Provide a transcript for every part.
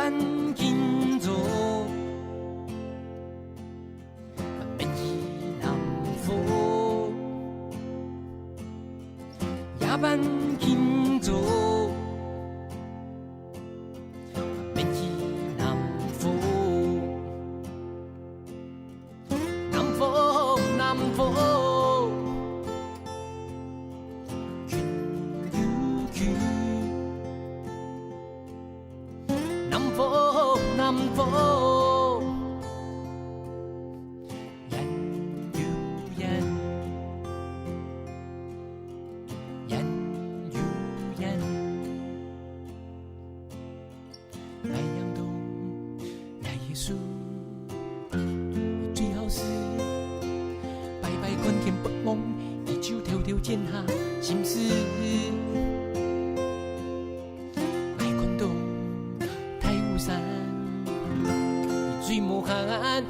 班紧做，免去南风。夜班紧做，免去南风。南风，南风。 南风，烟又烟，烟又烟。太阳东，夜夜数，最好是摆摆观天不忘，一手条条剪下心思。 水无限，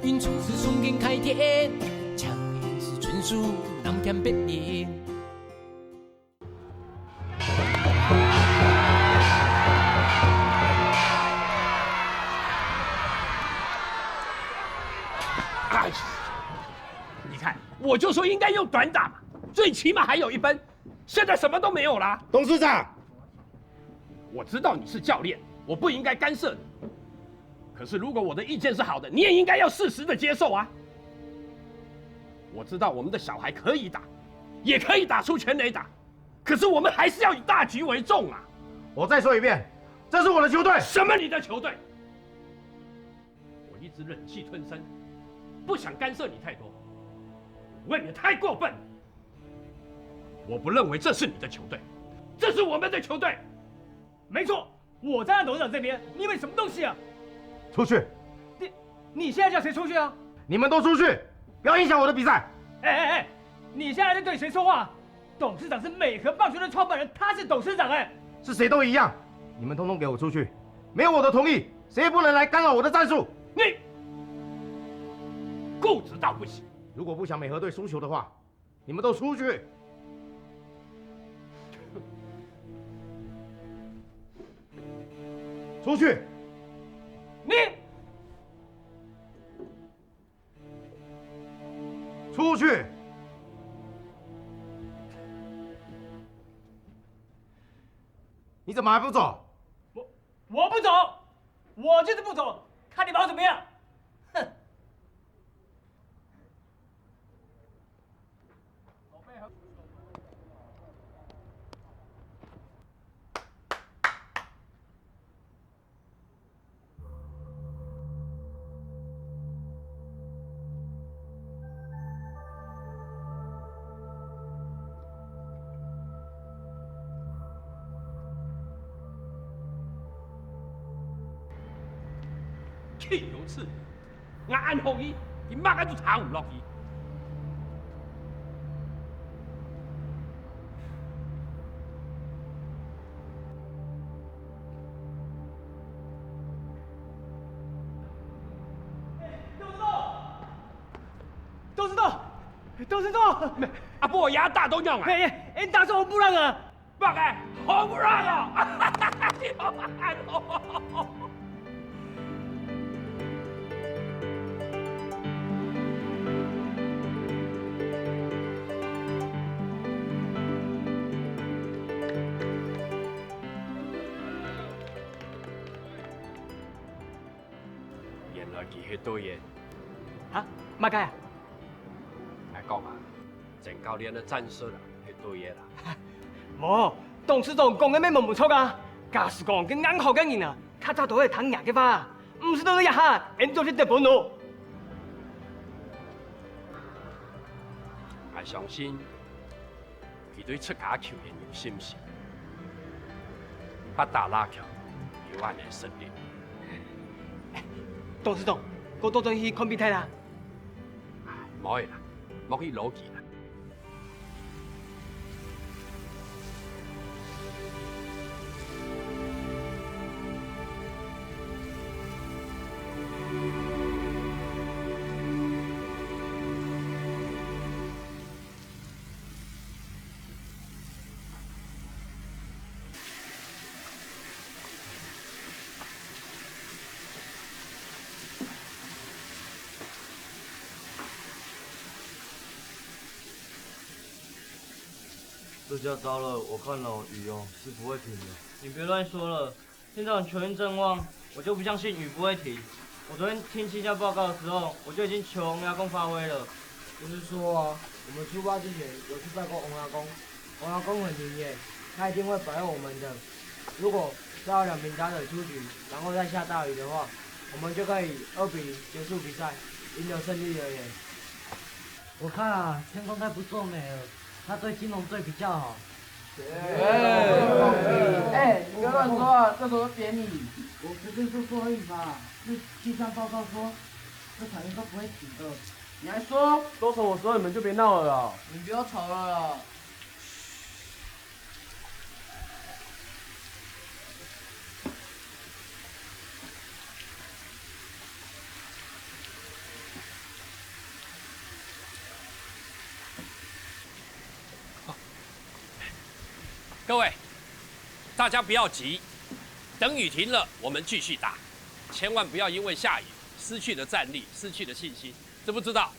云处是松间开天，唱的是春树南天北雁。哎，你看，我就说应该用短打嘛，最起码还有1分，现在什么都没有啦。董事长，我知道你是教练，我不应该干涉你。 可是，如果我的意见是好的，你也应该要适时的接受啊！我知道我们的小孩可以打，也可以打出全垒打，可是我们还是要以大局为重啊！我再说一遍，这是我的球队。什么你的球队？我一直忍气吞声，不想干涉你太多，未免太过分了。我不认为这是你的球队，这是我们的球队。没错，我站在董事长这边，你以为什么东西啊？ 出去！你现在叫谁出去啊？你们都出去，不要影响我的比赛！哎，你现在在对谁说话？董事长是美和棒球的创办人，他是董事长哎，是谁都一样，你们通通给我出去！没有我的同意，谁也不能来干扰我的战术。你固执到不行！如果不想美和队输球的话，你们都出去！出去！ 你出去！你怎么还不走？我不走，我就是不走，看你把我怎么样！哼！岂有此理！我安好伊，伊马上就查唔落去。董事长，阿伯牙大都用啊！哎，打算我不让啊！不然我不让啊！你好汉哦！ 原来佢迄堆嘢，啊，马介啊，来讲啊，郑教练的战术啦，迄堆嘢啦。无，董事长讲的咩冇错啊。假使讲跟眼好嘅人啊，较早都会谈赢嘅吧，唔是都一下，演做啲日本佬。我相信佢对出假球员有信心，八打拉球有万年胜利。 董事长，我多阵去看比赛啦。唔可以啦，莫去攞钱啦。这下糟了，我看了雨是不会停的。你别乱说了，现在球运正旺，我就不相信雨不会停。我昨天听气象报告的时候，我就已经求洪阿公发挥了。就是说啊，我们出发之前有去拜过洪阿公，洪阿公很灵验，他一定会保佑我们的。如果抓到2名打者出局，然后再下大雨的话，我们就可以2-0结束比赛，赢得胜利而言。我看啊，天空太不作美了，他对金龙队比较好。你别乱说啊，这都是贬你。我随便说说而已嘛。是气象报告说，这场应该不会停的。你还说？都从我说，你们就别闹了啦。你不要吵了啦。各位，大家不要急，等雨停了，我们继续打，千万不要因为下雨失去了战力，失去了信心，知不知道？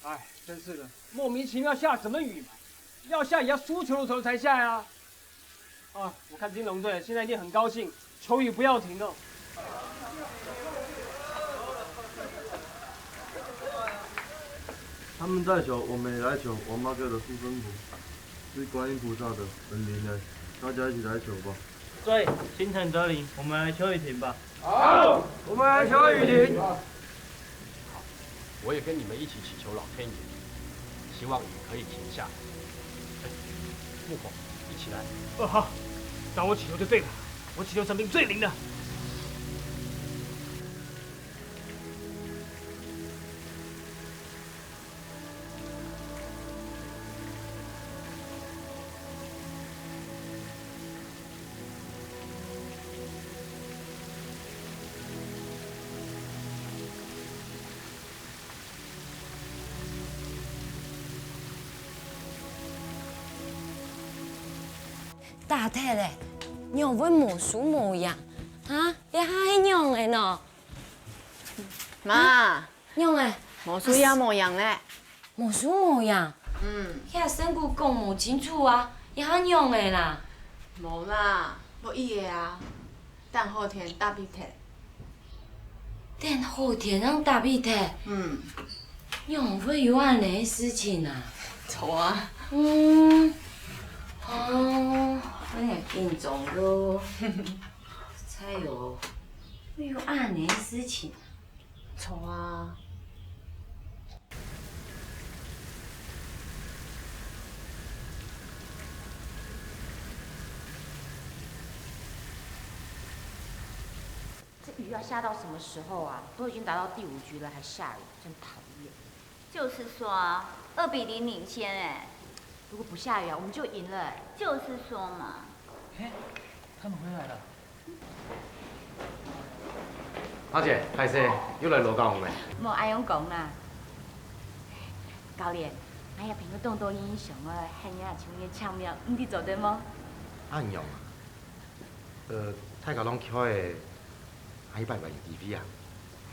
哎，真是的，莫名其妙下什么雨嘛？要下也要输球的时候才下呀。啊，我看金龙队现在一定很高兴，球雨不要停哦。他们在求，我们也来求。王妈给的护身符是观音菩萨的，很灵的，大家一起来求吧。对，心诚则灵，我们来求雨停吧。好，我们来求雨停。我也跟你们一起祈求老天爷，希望雨可以停下。木火，一起来。好，那我祈求就对了，我祈求神明最灵的。大体嘞，让阮无输无样，啊，也还样的喏。妈，样的，无输也无样嘞。无输无样。遐身躯讲无清楚啊，也还样的啦。无啦，无伊个啊。等后天打鼻涕。等后天让打鼻涕。样会有安尼的事情啊？错啊。阮会紧张咯。才有，会有安尼的事情。错啊。这雨要下到什么时候啊？都已经打到第5局了，还下雨，真讨厌。就是说2-0领先哎。如果不下雨啊，我们就赢了。就是说嘛。他们回来了。阿姐，歹势，又来落高雨嘞。莫安样讲啦。教练，哎呀，平个动作英雄啊，喊人家像个枪苗，唔知做对么？按用啊。太高拢巧的，阿伊拜拜用 TV 啊。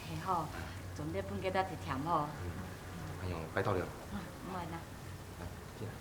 嘿吼，总得分给他一甜吼。按用拜托了。唔爱啦。进来。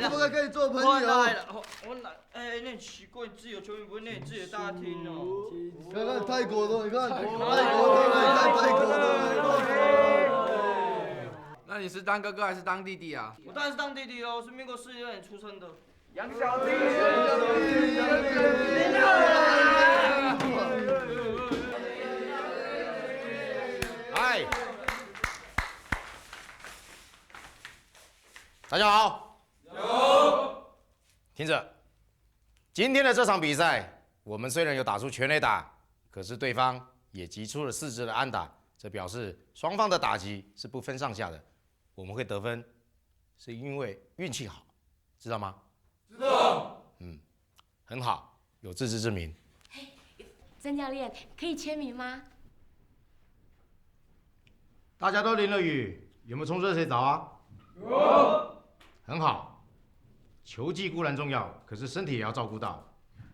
不可以跟你做朋友？我来了，我来。哎，那很奇怪，自由球员不会念自己的大厅哦。看看泰国的，你看泰国的，泰国的。那你是当哥哥还是当弟弟啊？我当然是当弟弟喽，是民国46年出生的。杨小弟，嗨，大家好。有。听着，今天的这场比赛，我们虽然有打出全垒打，可是对方也击出了4支的安打，这表示双方的打击是不分上下的。我们会得分，是因为运气好，知道吗？知道。很好，有自知之明。曾教练，可以签名吗？大家都淋了雨，有没有冲热水澡啊？有。很好，球技固然重要，可是身体也要照顾到。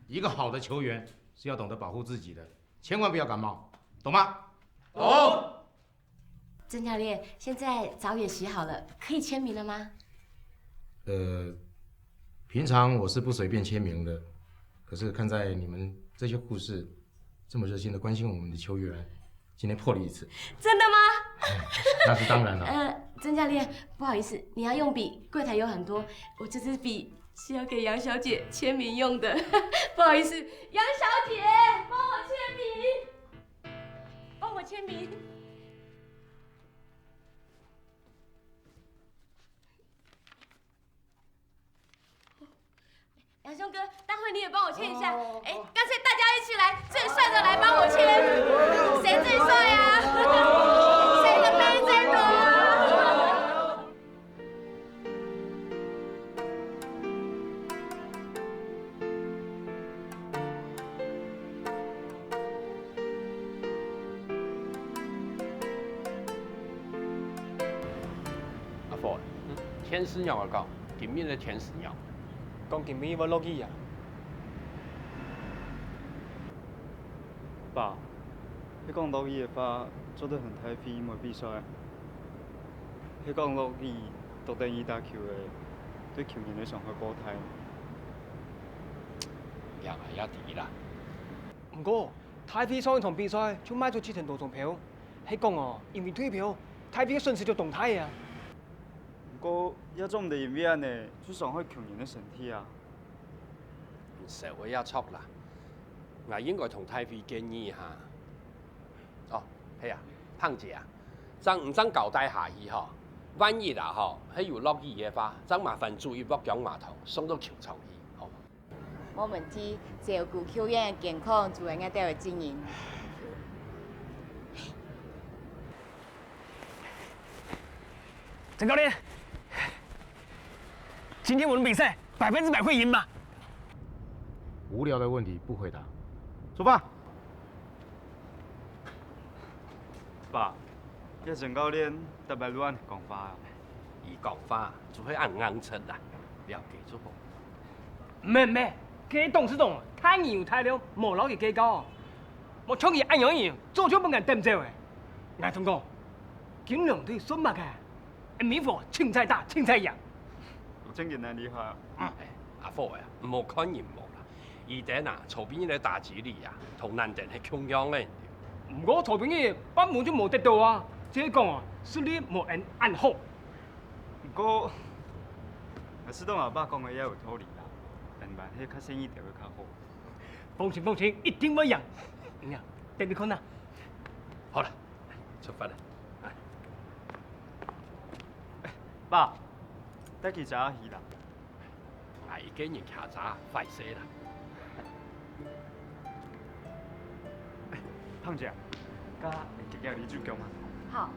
一个好的球员是要懂得保护自己的，千万不要感冒，懂吗？懂。曾教练，现在澡也洗好了，可以签名了吗？平常我是不随便签名的，可是看在你们这些护士这么热心的关心我们的球员，今天破例一次。真的吗？那是当然了。曾教练，不好意思，你要用笔，柜台有很多，我这支笔是要给杨小姐签名用的，不好意思，杨小姐，帮我签名，帮我签名。杨兄哥，待会你也帮我签一下。哎，干脆大家一起来，最帅的来帮我签。谁最帅啊？谁的杯最多啊？阿福，天使鸟我讲，今面的天使鸟。讲今暝要落雨啊！爸，你讲落雨的话，做得很太飞冇比赛。你讲落雨都等于打球的，对球员的伤害过大。也係一啲啦。不過太飛上一場比賽就買咗7成多張票，係講哦，因為退票，太飛嘅順勢就動態啊。不過一種唔係因為安尼，就傷害球員的身體啊。社會一撮啦，我應該同太妃建議下。哦，係啊，胖姐啊，爭唔爭交代下伊嗬？萬一啊嗬，係有落雨嘅話，爭麻煩注意北江碼頭送到球場去，好嗎？冇問題，照顧球員嘅健康，就應該都要經營。曾教練，今天我們比賽100%會贏吧？無聊的問題不回答，出發。爸，你曾教練特別亂講話啊！伊講話就會按硬出啦，不要記住我。唔係，佢董事長太嚴太了，無腦嘅計較。我搶佢按樣嘢，做咗不人對唔住嘅。我同講，金龍隊輸乜嘅？米火青菜大，青菜洋。我真嘅難厲害啊！阿福啊，唔好看人無啦，伊頂啊，曹邊嘅打擊力啊，同南頂係同樣嘅。唔過曹邊嘅根本就冇得到啊！即係講啊，是你冇人按好。不過，我知道阿爸講嘅也有道理啦，但係較生意就會較好。放心，一定會贏。等你看啊！好啦，出發啦！爸，得去食下魚啦。我已經人卡渣快死啦！胖姐，家姐姐你煮腳嘛？好。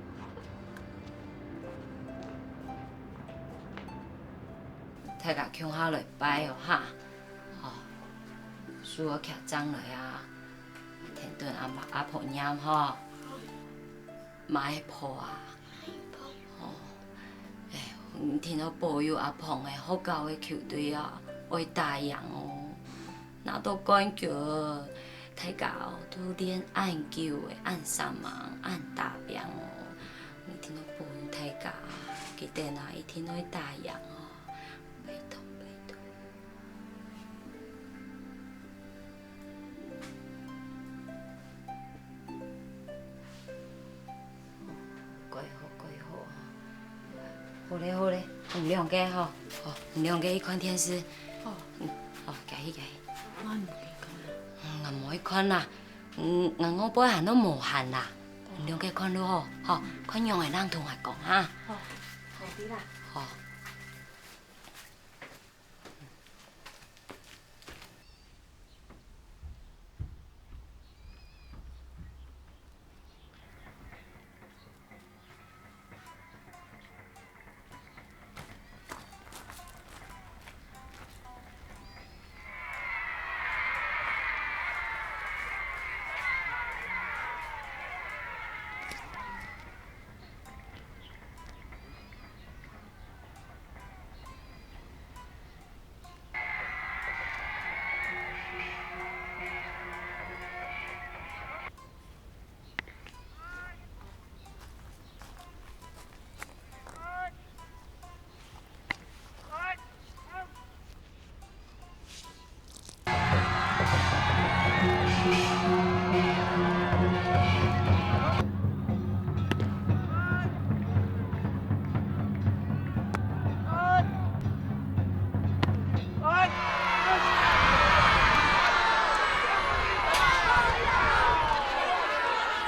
大家向下來擺哦哈，哦，輸我徛爭來啊，天頓阿婆飲吼，買破啊，哦，誒，天都保佑阿婆嘅好教嘅球隊啊，為大贏哦，拿到冠軍，大家哦都練按球嘅，按三盲，按大贏哦，天都保佑大家，記得啊，一天都會大贏哦。好嘞好嘞，原谅家吼，哦，原谅家迄款天师。哦，哦，家己。我唔记讲啦。硬无迄款啦，硬我本行拢无限啦，原谅家看落好，吼，看用的人同我讲哈。好，好啲啦。好。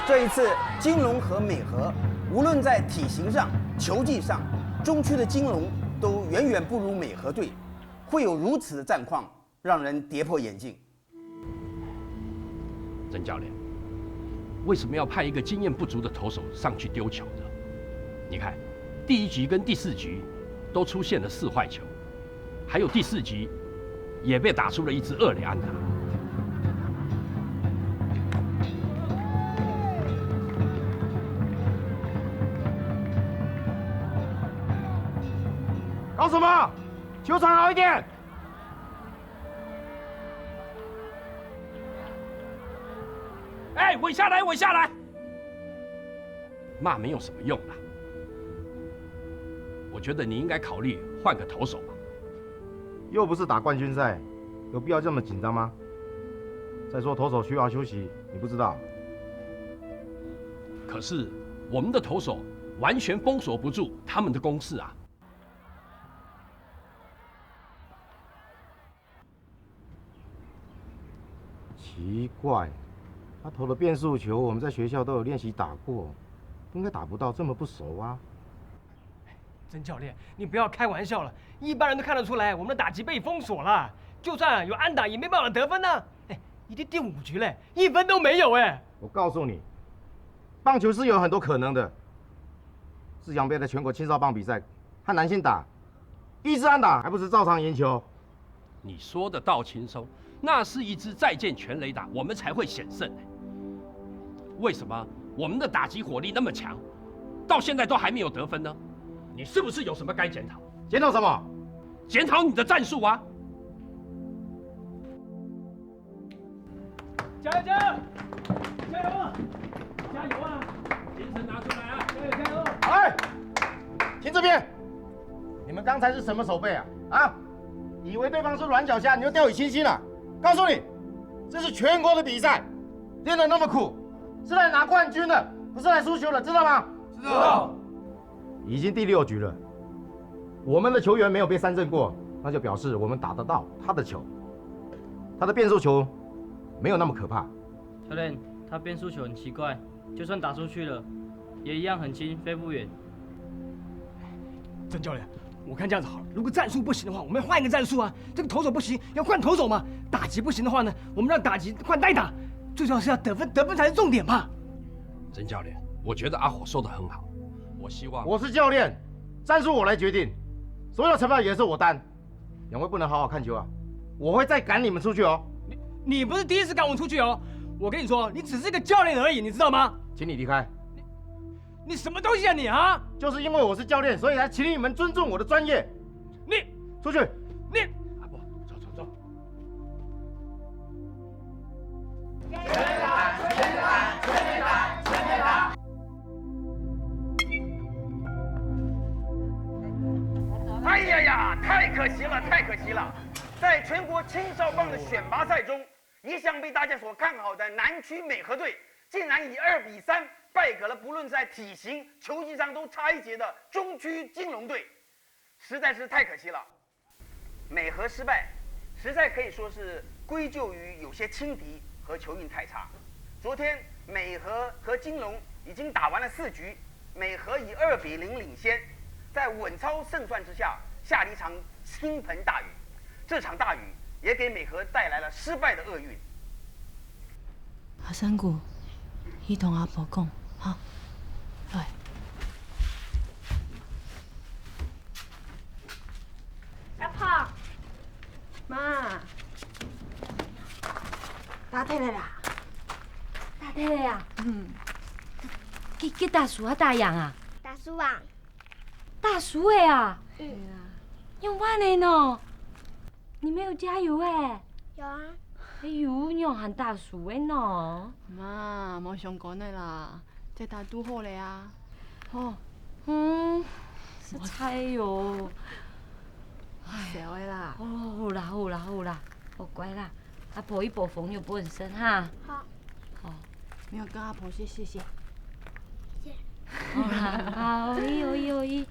这一次，金龙和美和，无论在体型上、球技上，中区的金龙都远远不如美和队。会有如此的战况，让人跌破眼镜。曾教练，为什么要派一个经验不足的投手上去丢球呢？你看，第1局跟第4局都出现了4坏球，还有第4局也被打出了1支2垒安打。搞什么？球场好一点！哎，稳下来，稳下来！骂没有什么用啦。我觉得你应该考虑换个投手吧。又不是打冠军赛，有必要这么紧张吗？再说投手需要休息，你不知道？可是我们的投手完全封锁不住他们的攻势啊！奇怪，他投的变速球，我们在学校都有练习打过，应该打不到，这么不熟啊。曾教练，你不要开玩笑了，一般人都看得出来，我们的打击被封锁了，就算有安打也没办法得分呢。哎，已经第5局了，1分都没有哎。我告诉你，棒球是有很多可能的。世奖杯的全国青少棒比赛，和南星打，1支安打还不是照常赢球？你说的倒轻松。那是1支再见全垒打，我们才会险胜。为什么我们的打击火力那么强，到现在都还没有得分呢？你是不是有什么该检讨？检讨什么？检讨你的战术啊！加油加油加油啊！加油啊！精神拿出来啊！加油加油！哎，听这边，你们刚才是什么手背啊？啊，以为对方是软脚虾，你就掉以轻心了？告诉你，这是全国的比赛，练得那么苦，是来拿冠军的，不是来输球的，知道吗？知道。已经第6局了，我们的球员没有被三振过，那就表示我们打得到他的球。他的变速球没有那么可怕。教练，他变速球很奇怪，就算打出去了，也一样很轻，飞不远。曾教练。我看这样子好了，如果战术不行的话，我们要换一个战术啊。这个投手不行，要换投手嘛。打击不行的话呢，我们让打击换代打。最重要是要得分，得分才是重点嘛。曾教练，我觉得阿火说得很好，我希望我是教练，战术我来决定，所有的惩罚也是我担。2位不能好好看球啊，我会再赶你们出去哦。你不是第1次赶我出去哦，我跟你说，你只是个教练而已，你知道吗？请你离开。你什么东西啊你啊！就是因为我是教练，所以才请你们尊重我的专业。你出去！你阿伯，走走走。全垒打！全垒打！全垒打！全垒打！哎呀呀，太可惜了，太可惜了！在全国青少棒的选拔赛中，一向被大家所看好的南区美和队，竟然以2比3败给了不论在体型、球技上都差一截的中区金龙队。实在是太可惜了。美和失败，实在可以说是归咎于有些轻敌和球运太差。昨天美和和金龙已经打完了4局，美和以2比0领先，在稳操胜算之下，下了一场倾盆大雨。这场大雨也给美和带来了失败的厄运。阿三姑，伊同阿婆讲，哈，来。阿婆，妈，打退了啦！打退了呀？去大叔啊，大洋啊？大叔啊！大叔的啊？嗯。用完的呢？你没有加油哎？有啊。哎呦，用喊大叔的呢？妈，莫想讲的啦，这他拄好嘞啊。哦，是菜哟。小的啦。哦，好啦好啦好啦，好乖啦。阿婆一波风又不很深哈。好。好。没有跟阿婆说谢谢。谢。好啦，好，咦。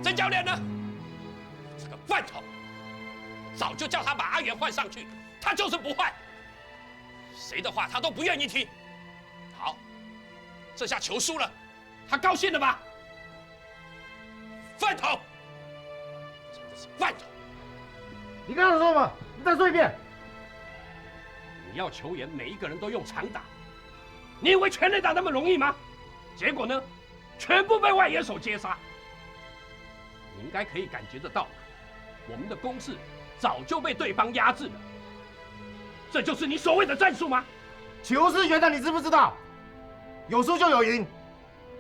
曾教练呢？这个饭桶，早就叫他把阿元换上去，他就是不换，谁的话他都不愿意听。好，这下球输了，他高兴了吧？饭桶，真的是饭桶！你刚才说嘛？你再说一遍。你要球员每一个人都用长打，你以为全垒打那么容易吗？结果呢，全部被外野手接杀。你应该可以感觉得到，我们的攻势早就被对方压制了。这就是你所谓的战术吗？球是圆的，你知不知道？有输就有赢。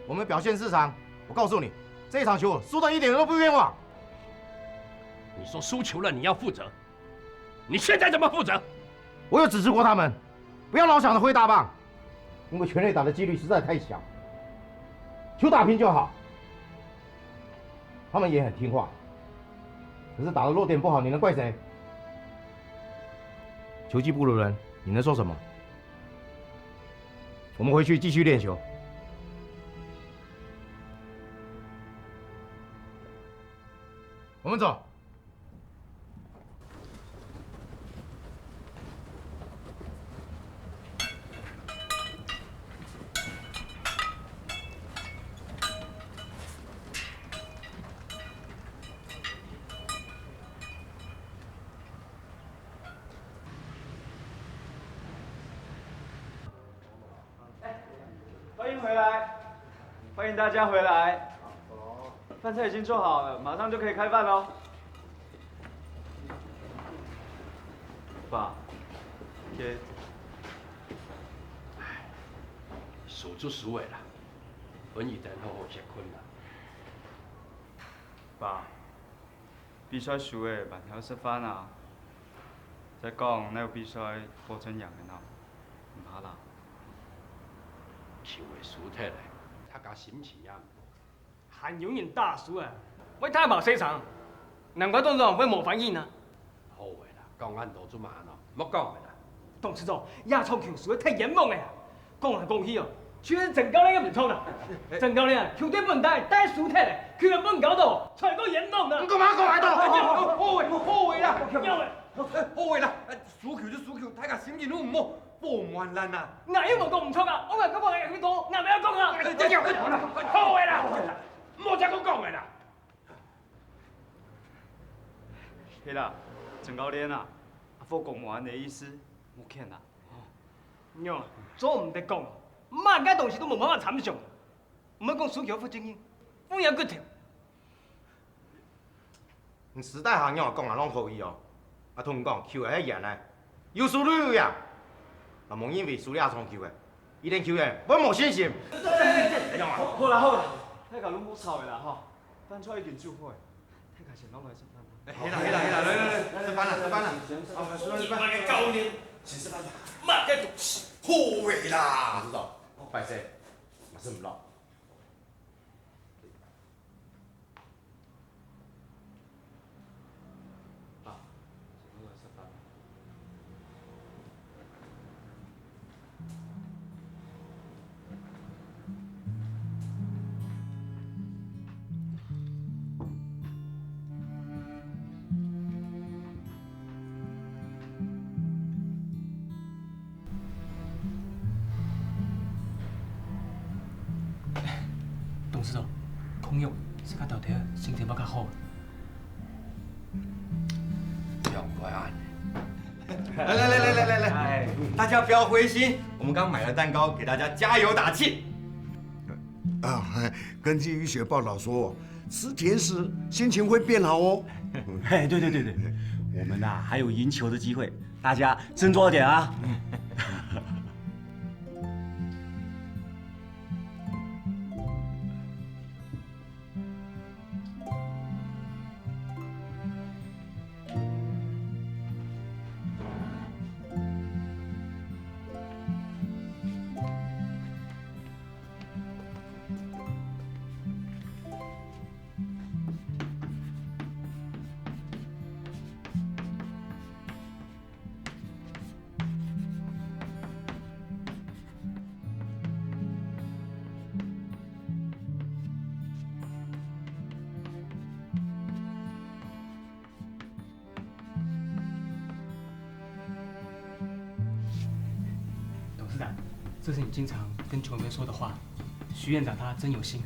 我们表现失常，我告诉你，这场球输得一点都不冤枉。你说输球了你要负责，你现在怎么负责？我有指示过他们，不要老想着挥大棒，因为全垒打的几率实在太小，球打平就好。他们也很听话，可是打的落点不好，你能怪谁？球技不如人，你能说什么？我们回去继续练球。我们走。欢迎回来，欢迎大家回来。饭菜已经做好了，马上就可以开饭喽。爸，给。输就输的啦，阮一定好好吃困啦。爸，比赛输的慢条斯番啊。再讲，那个比赛过程赢的喏，唔怕啦。球会输脱嘞，他家心情啊。韩永远大叔啊，我太冇市场，难怪董事长会冇反应啊。好诶啦，讲俺都做嘛喏，莫讲诶啦。董事长，亚超球输得太严重诶，讲来讲去哦，全郑教练也唔错啦。郑教练球队本带输脱嘞，球员本搞到全都严重啦。你干嘛讲来好话啦，有诶。好话啦，输球就输球，大家心情都唔好，波唔完烂啊！我有冇讲唔错啊？我話嗰個係佢講，我咪有講啊！好嘅啦，莫再講講嘅啦。係啦，鄭教練啊，阿福講完的意思，冇欠啦。喏，做唔得講，乜家同事都冇辦法參詳，唔好講輸球負責任，烏有骨條。你時代行樣講啊，攏可以哦。啊，同講球係贏咧，有輸都有贏。啊，冇因為輸了衝球嘅，伊連球員我冇信心。好啦好啦，大家攏冇吵嘅啦吼，飯菜已經煮好嘅，大家先攞嚟食飯。起啦，來，食飯啦！我嘅教練，先食飯。乜嘅好味啦！知道。拜师，嘛算唔落。董事长，孔勇是较到底身体要较好。要不然，来，大家不要灰心，我们刚买了蛋糕，给大家加油打气。啊，根据医学报道说，吃甜食心情会变好哦。哎，对，我们呐还有赢球的机会，大家振作点啊！董事长，这是你经常跟球员说的话。徐院长他真有心。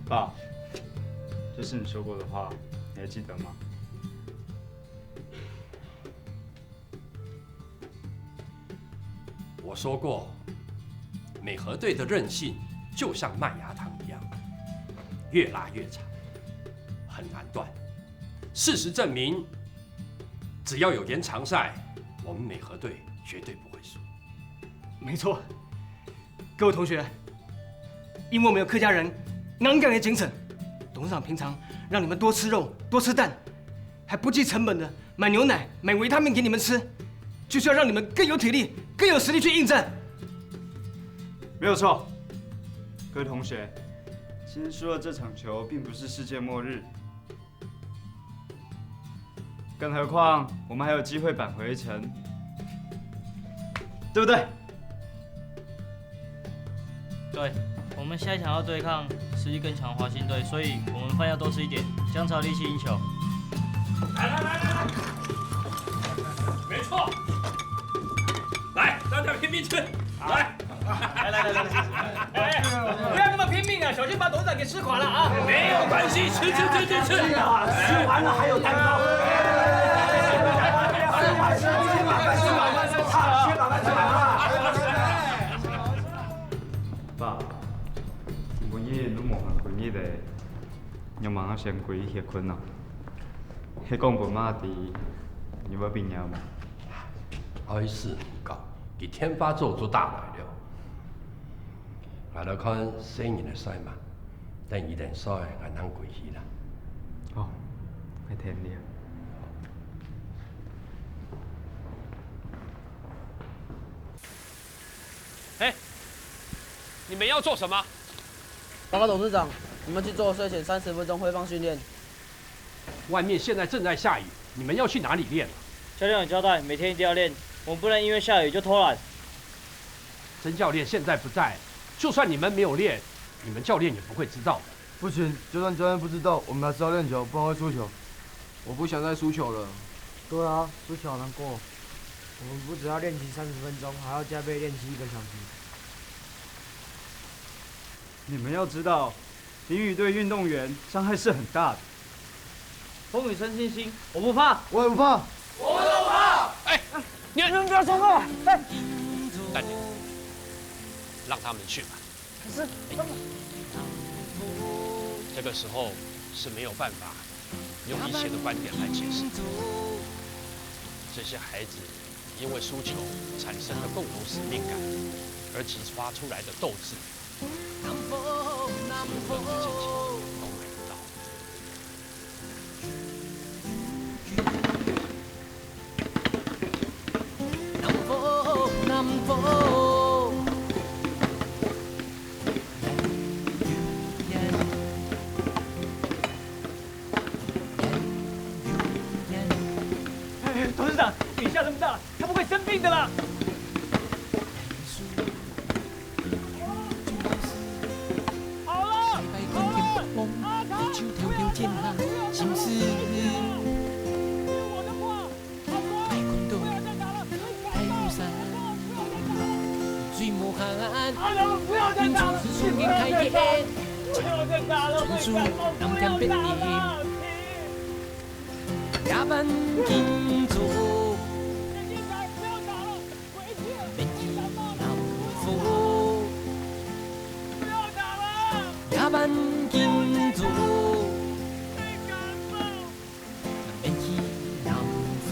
爸，这是你说过的话，你还记得吗？我说过，美和队的韧性就像麦芽糖一样，越拉越长，很难断。事实证明，只要有延长赛，我们美和队绝对不会输。没错，各位同学，因为我们有客家人昂扬的精神，董事长平常让你们多吃肉、多吃蛋，还不计成本的买牛奶、买维他命给你们吃，就是要让你们更有体力、更有实力去应战。没有错，各位同学，今天输了这场球，并不是世界末日，更何况我们还有机会扳回一城，对不对？对，我们下一场要对抗实力更强的华兴队，所以我们饭要多吃一点，这样才有力气赢球。来，没错，来，大家拼命吃，来，不要那么拼命啊，小心把董事长给吃垮了啊！没有关系，吃，吃完了还有蛋糕。爸，本日你忙本日的，又忙先归歇困啊。迄讲本妈的，你要变样吗？好意思，讲，佮天发做大来了。我来看新年的赛嘛，等2连赛俺能归去啦。哦，还天亮。哎，你们要做什么？报告董事长，我们去做睡前30分钟挥棒训练。外面现在正在下雨，你们要去哪里练？教练有交代，每天一定要练，我们不能因为下雨就偷懒。曾教练现在不在，就算你们没有练，你们教练也不会知道的。不行，就算教练不知道，我们还是要练球，不然会输球。我不想再输球了。对啊，输球好难过。我们不只要练习30分钟，还要加倍练习1个小时。你们要知道，淋雨对运动员伤害是很大的。风雨生信心，我不怕，我也不怕，我们都怕。哎，你们不要冲动！哎，淡定，让他们去吧。可是这个时候是没有办法用以前的观点来解释。这些孩子因为输球产生了共同使命感，而激发出来的斗志，是任何金钱都买不到。南方。董事长，雨下这么大，他们会生病的啦。好了，手头条件啊，心思。太困顿，太孤山，水无限，因从此顺境开天，纯属南天北地。加班紧做，免去南府。加班紧做，免去南府。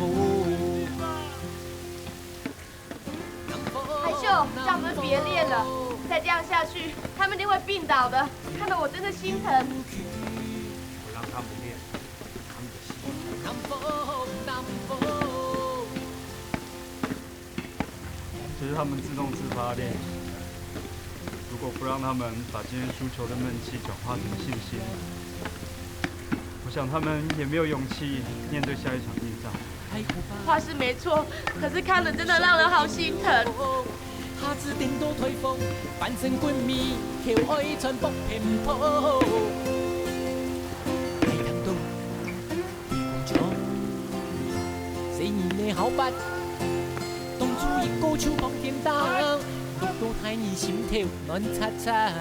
海秀，叫我们别练了，再这样下去，他们一定会病倒的。看得我真的心疼。我让他们练。这是他们自动自发练。如果不让他们把今天输球的闷气转化成信心，我想他们也没有勇气面对下一场硬仗。话是没错，可是看了真的让人好心疼。下次颠倒推风，翻身滚面，后爱传播偏颇。海棠岛，地公桥，4年的好八，当初一个手放天当，路途太年心头乱擦擦。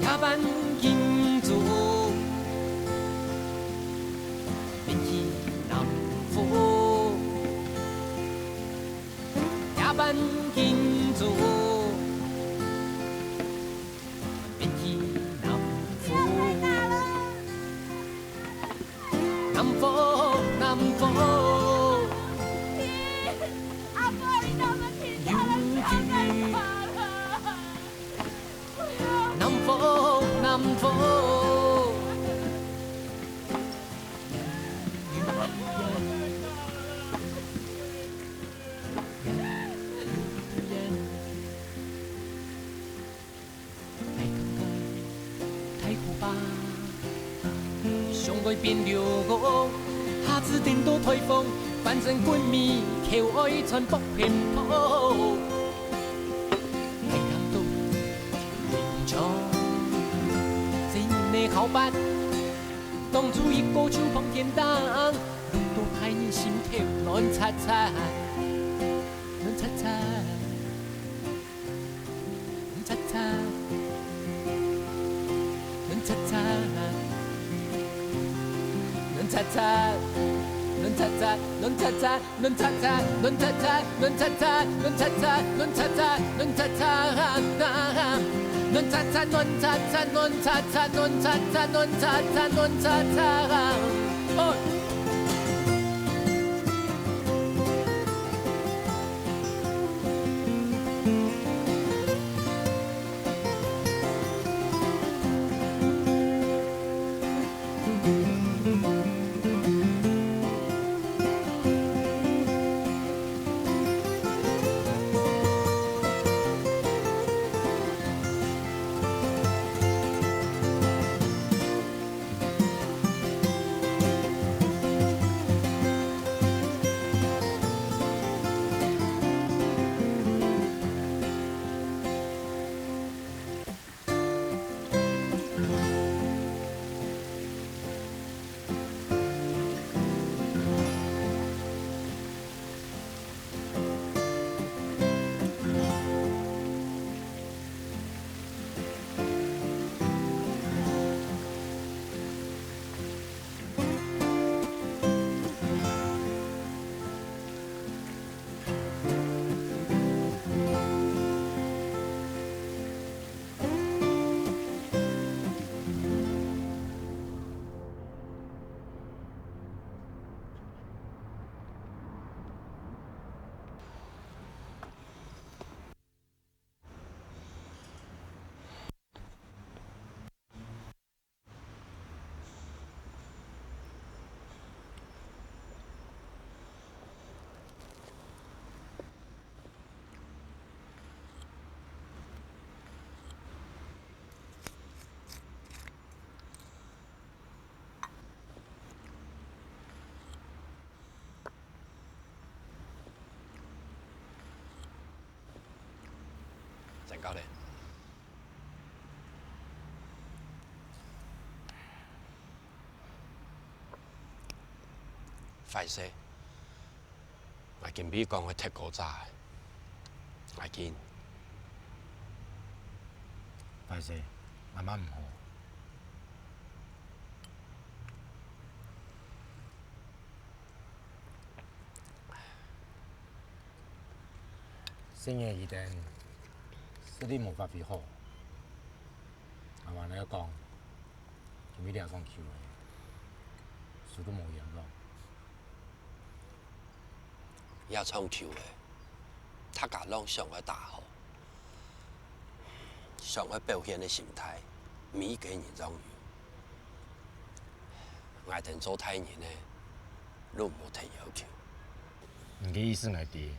加班紧做，免去南府。加班紧做，免去南府。南府，南府。阿婆，你怎么停下来？南方，南方。太苦吧，上个变流光，下次颠倒推风，翻身滚面，口爱传播偏颇。好办，当初一个手捧天当，路途太年心头乱擦擦，乱擦擦，乱擦擦，乱擦擦，乱擦擦，乱擦擦，乱擦擦，乱擦擦，乱擦擦，乱擦擦，乱擦擦，乱擦擦，乱擦擦。乱擦擦，乱擦擦，乱擦擦，乱擦擦，乱擦擦，乱擦擦。哦。教练。快些！我今比讲会踢古早的，我见。快些，慢慢唔好。星爷一定实力无发挥好，阿话你一讲，今比两双球的，输都无赢咯。要冲球的，他甲拢上个大好，上个表现的心态，米给人容易。我定做太人呢，你唔好提要求。你嘅意思係啲？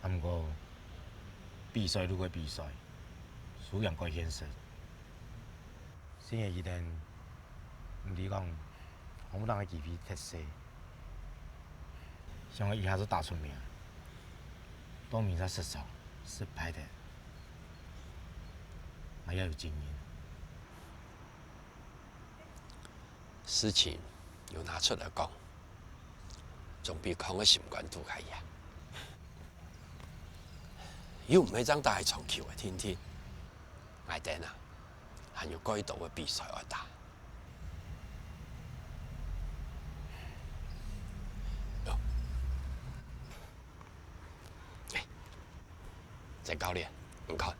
不过，比赛如果比赛，输赢该现实。星爷一定唔理讲，我们当个几批特色，想我一下子打出名，当比赛失手、失败的，还要有经验。事情要拿出来讲，总比空个心肝肚还严。又唔係爭大場球嘅天天，捱頂啊，還要該度嘅比賽去打。鄭教練，唔該，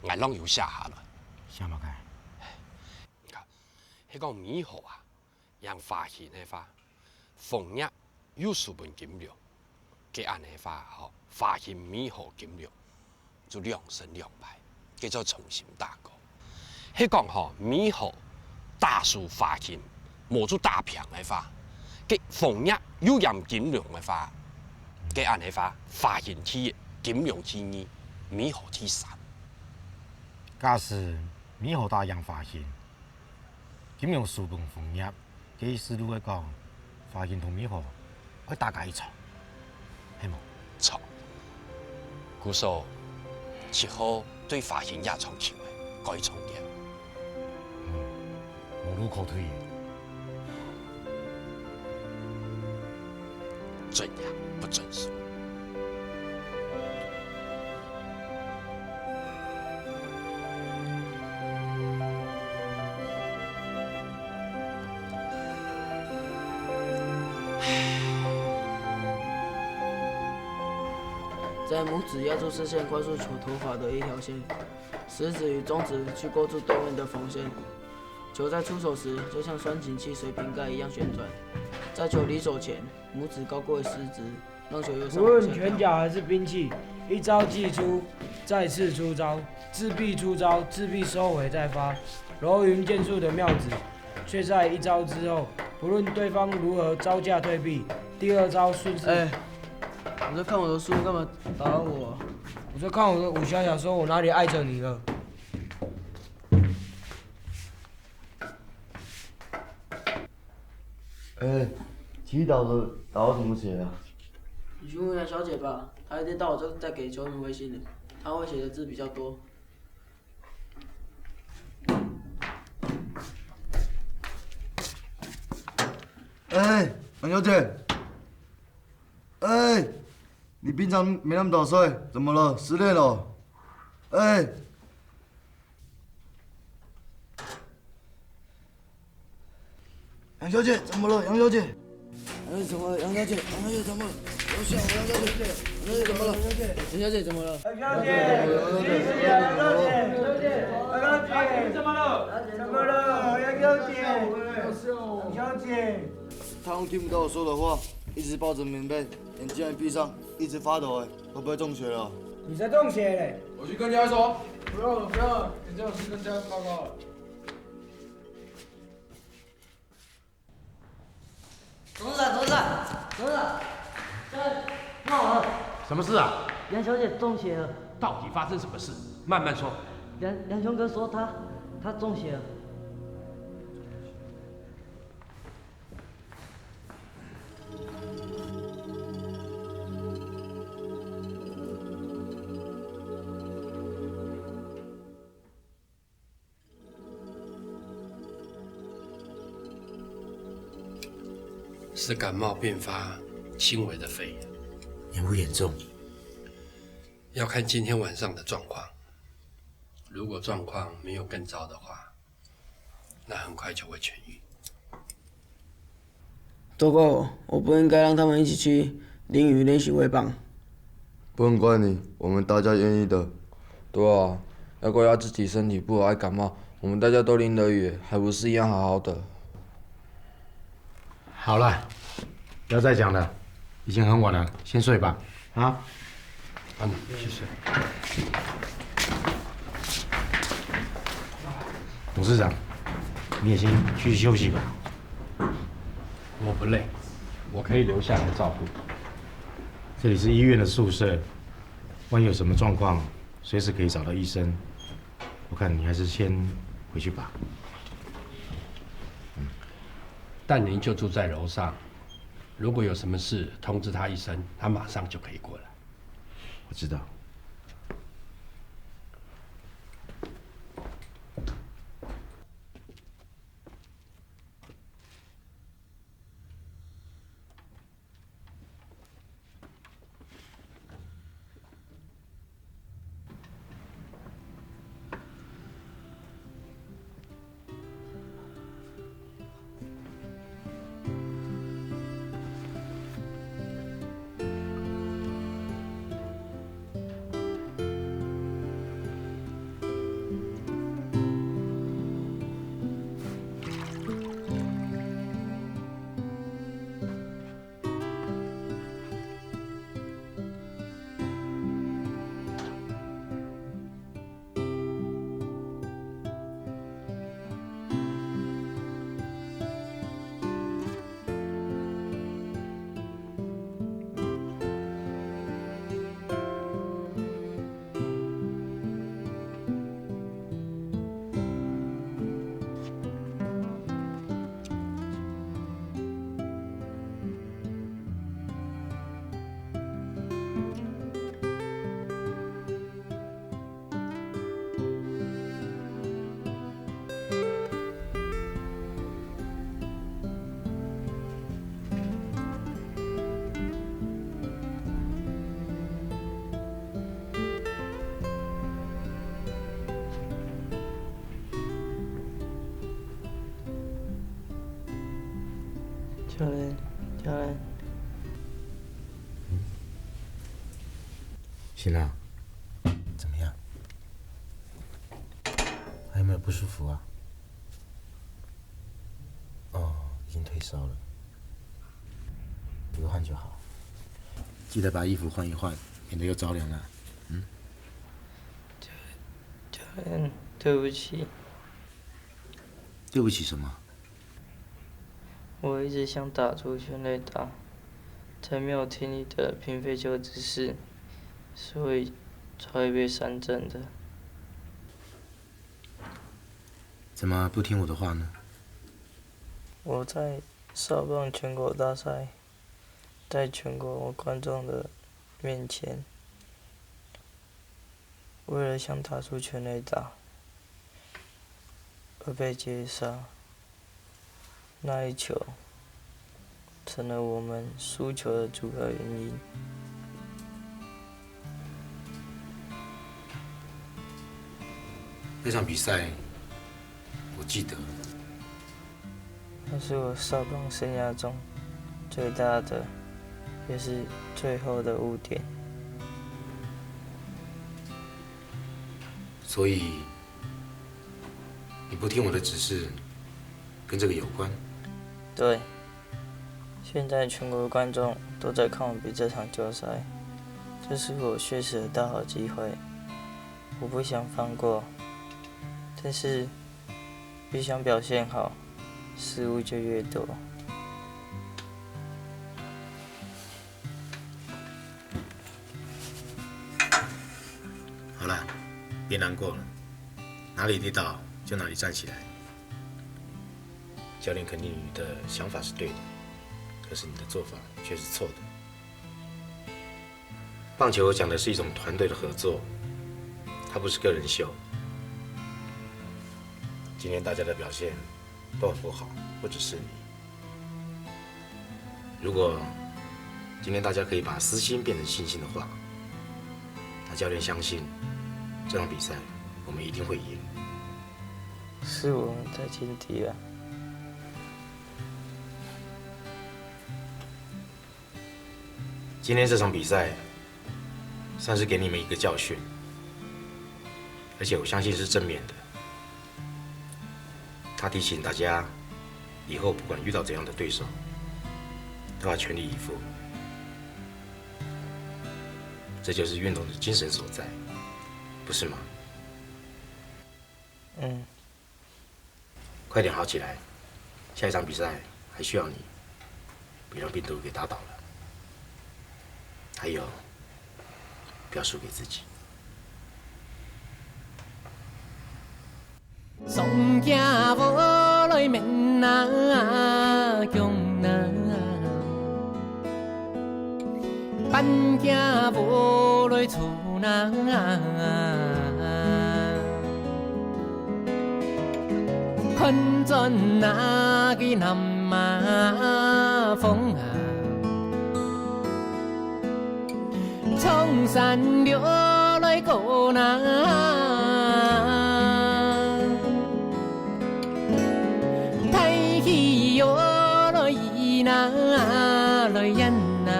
我攏要下下來。下乜嘅？迄個米河啊，讓發現嘅話，逢日有數本金流，嘅按嘅話吼。發現米河金龍就2勝2敗，叫做重新打過。迄講吼米河大數發現無做打平嘅話，佢逢日有任金龍嘅話，佢按嘅話發現ที่金龍ที่2，米河ที่3。假使米河大樣發現金龍輸本逢日，嘅意思都會講發現同米河去打架一場，係冇錯。故說切好對發現一場球嘅該重點，無路可退，準贏不準輸。在拇指压住视线，快速球投法的一条线，食指与中指去勾住对面的缝线。球在出手时，就像双擎汽水瓶盖一样旋转。在球离手前，拇指高过食指，让球由上无往下论拳脚还是兵器，一招既出，再次出招，自闭出招，自闭收回再发。柔云剑术的妙旨，却在一招之后，不论对方如何招架退避，第二招顺势。我在看我的书，干嘛打扰我？我在看我的武侠小说，我哪里碍着你了？祈祷的祷怎么写啊？你去问杨小姐吧，她一天到晚都在给球迷回信的，她会写的字比较多。杨小姐，你平常没那么早睡，怎么了？失恋了？杨小姐，怎么了？杨小姐，怎么了？杨小姐，杨小姐怎么了？我想杨小姐，杨小姐怎么了？杨小姐怎么了？杨小姐，杨小姐，杨小姐，怎么了？怎么了？杨小姐，杨小姐。他用听不到我说的话，一直抱着棉被，眼睛还闭上，一直发抖，会不会中邪了？你才中邪嘞！我去跟家说。不用了，不用了，你这种事跟家报告了。董事长，董事长，董事长，不好了！什么事啊？杨小姐中邪了。到底发生什么事？慢慢说。梁兄哥说他中邪了。是感冒并发轻微的肺炎，严不严重？要看今天晚上的状况。如果状况没有更糟的话，那很快就会痊愈。豆豆，我不应该让他们一起去淋雨练习挥棒。不用怪你，我们大家愿意的。对啊，要怪他自己身体不好爱感冒，我们大家都淋了雨，还不是一样好好的。好了，不要再讲了，已经很晚了，先睡吧。啊？谢谢。董事长，你也先去休息吧。我不累，我可以留下来照顾。这里是医院的宿舍，万一有什么状况，随时可以找到医生。我看你还是先回去吧。但您就住在楼上，如果有什么事，通知他一声，他马上就可以过来。我知道。教练，行了，怎么样？还有没有不舒服啊？哦，已经退烧了，流汗就好。记得把衣服换一换，免得又着凉了。教练，对不起。对不起什么？我一直想打出全垒打，才没有听你的平飞球指示，所以才会被三振的。怎么不听我的话呢？我在少棒全国大赛，在全国观众的面前，为了想打出全垒打而被接杀。那一球成了我们输球的主要原因。那场比赛，我记得。那是我少棒生涯中最大的，也是最后的污点。所以，你不听我的指示，跟这个有关？对。现在全国观众都在看我比这场球赛，这是我学习的大好机会，我不想放过。但是，越想表现好，失误就越多。好了，别难过了，哪里跌倒就哪里站起来。教练肯定你的想法是对的，可是你的做法却是错的。棒球讲的是一种团队的合作，它不是个人秀。今天大家的表现都很不好，不只是你。如果今天大家可以把私心变成信心的话，那教练相信这场比赛我们一定会赢。是我们在轻敌啊。今天这场比赛算是给你们一个教训，而且我相信是正面的。他提醒大家，以后不管遇到怎样的对手，都要全力以赴。这就是运动的精神所在，不是吗？嗯。快点好起来，下一场比赛还需要你，别让病毒给打倒了。还有，不要输给自己。上行无来面那强那，班行无来厝那，困转那个南马风啊。从山流来过那，太起哟来伊那来yan那，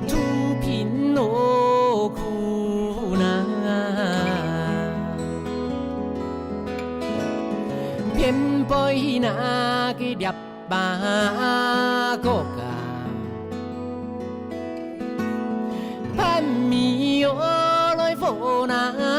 土贫落苦那，偏背那个粒巴国家。盼米哟来佛那。